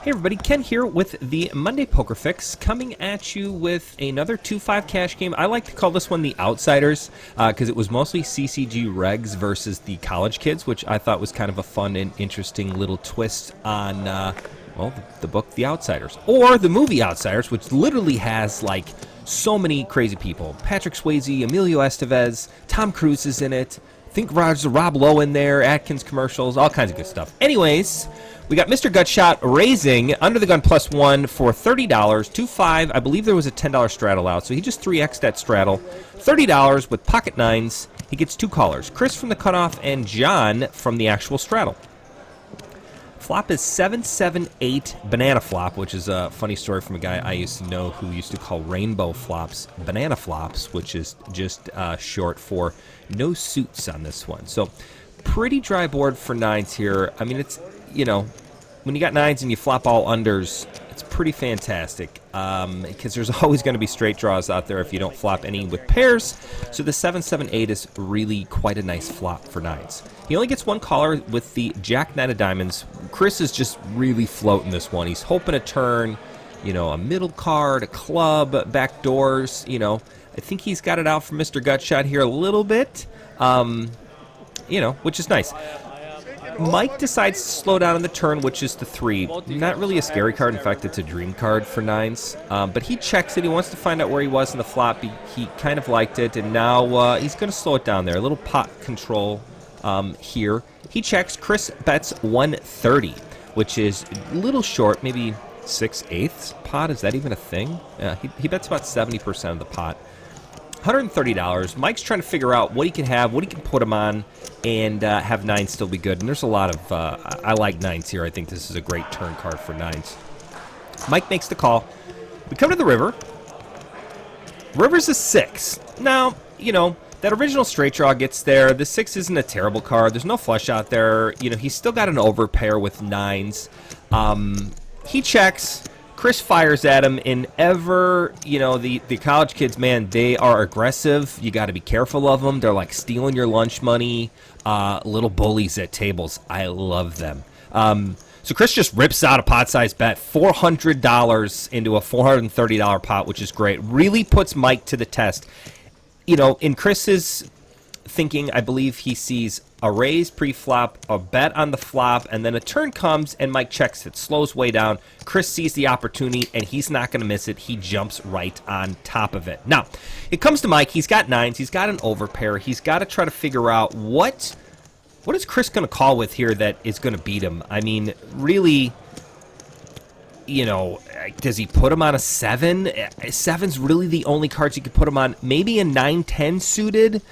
Hey everybody, Ken here with the Monday Poker Fix, coming at you with another 2-5 cash game. I like to call this one the Outsiders because it was mostly CCG regs versus the college kids, which I thought was kind of a fun and interesting little twist on, well, the book The Outsiders. Or the movie Outsiders, which literally has, like, so many crazy people. Patrick Swayze, Emilio Estevez, Tom Cruise is in it. I think Rob Lowe in there, Atkins commercials, all kinds of good stuff. Anyways, we got Mr. Gutshot raising under the gun +1 for $30, 2-5. I believe there was a $10 straddle out, so he just 3x'd that straddle. $30 with pocket nines. He gets two callers, Chris from the cutoff and John from the actual straddle. Flop is 7-7-8 banana flop, which is a funny story from a guy I used to know who used to call rainbow flops banana flops, which is just short for no suits on this one. So pretty dry board for nines here. I mean, it's, you know, when you got nines and you flop all unders, it's pretty fantastic because there's always going to be straight draws out there if you don't flop any with pairs. So the 7-7-8 is really quite a nice flop for nines. He only gets one caller with the Jack Nine of Diamonds. Chris is just really floating this one. He's hoping to turn, you know, a middle card, a club, back doors. You know, I think he's got it out for Mr. Gutshot here a little bit, you know, which is nice. Mike decides to slow down on the turn, which is the 3. Not really a scary card. In fact, it's a dream card for nines. But he checks it. He wants to find out where he was in the flop. He kind of liked it, and now he's going to slow it down there. A little pot control here. He checks. Chris bets 130, which is a little short, maybe 6/8 pot. Is that even a thing? He bets about 70% of the pot. $130. Mike's trying to figure out what he can have, what he can put him on, and have nines still be good. And there's a lot of, I like nines here. I think this is a great turn card for nines. Mike makes the call. We come to the river. River's a 6. Now, you know, that original straight draw gets there. The 6 isn't a terrible card. There's no flush out there. You know, he's still got an overpair with nines. He checks. Chris fires at him, and you know, the college kids, man, they are aggressive. You got to be careful of them. They're like stealing your lunch money, little bullies at tables. I love them. So Chris just rips out a pot-sized bet, $400 into a $430 pot, which is great. Really puts Mike to the test. You know, in Chris's thinking, I believe he sees a raise pre-flop, a bet on the flop, and then a turn comes, and Mike checks it, slows way down. Chris sees the opportunity, and he's not going to miss it. He jumps right on top of it. Now, it comes to Mike. He's got nines. He's got an overpair. He's got to try to figure out what is Chris going to call with here that is going to beat him. I mean, really, you know, does he put him on a 7? 7's really the only cards he could put him on. Maybe a 9-10 suited.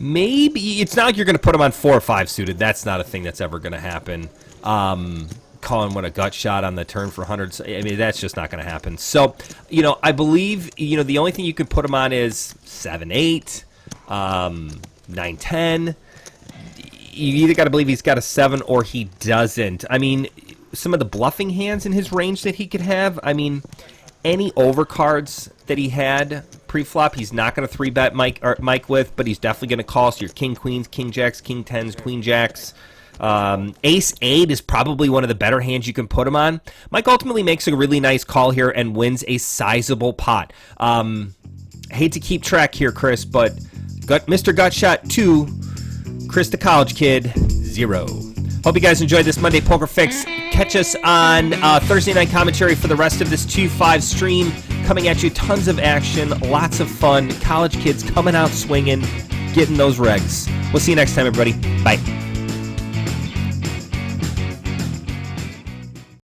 Maybe it's not like you're going to put him on 4 or 5 suited. That's not a thing that's ever going to happen. Calling what a gut shot on the turn for hundreds. I mean, that's just not going to happen. So, you know, I believe, you know, the only thing you can put him on is 7-8, 9-10. You either got to believe he's got a 7 or he doesn't. I mean, some of the bluffing hands in his range that he could have. I mean, any overcards that he had pre-flop, he's not going to 3-bet Mike with, but he's definitely going to call. So your king queens, king jacks, king tens, queen jacks. Ace 8 is probably one of the better hands you can put him on. Mike ultimately makes a really nice call here and wins a sizable pot. Hate to keep track here, Chris, but Mr. Gutshot 2, Chris the college kid 0. Hope you guys enjoyed this Monday Poker Fix. Catch us on Thursday night commentary for the rest of this 2-5 stream. Coming at you, tons of action, lots of fun. College kids coming out swinging, getting those regs. We'll see you next time, everybody. Bye.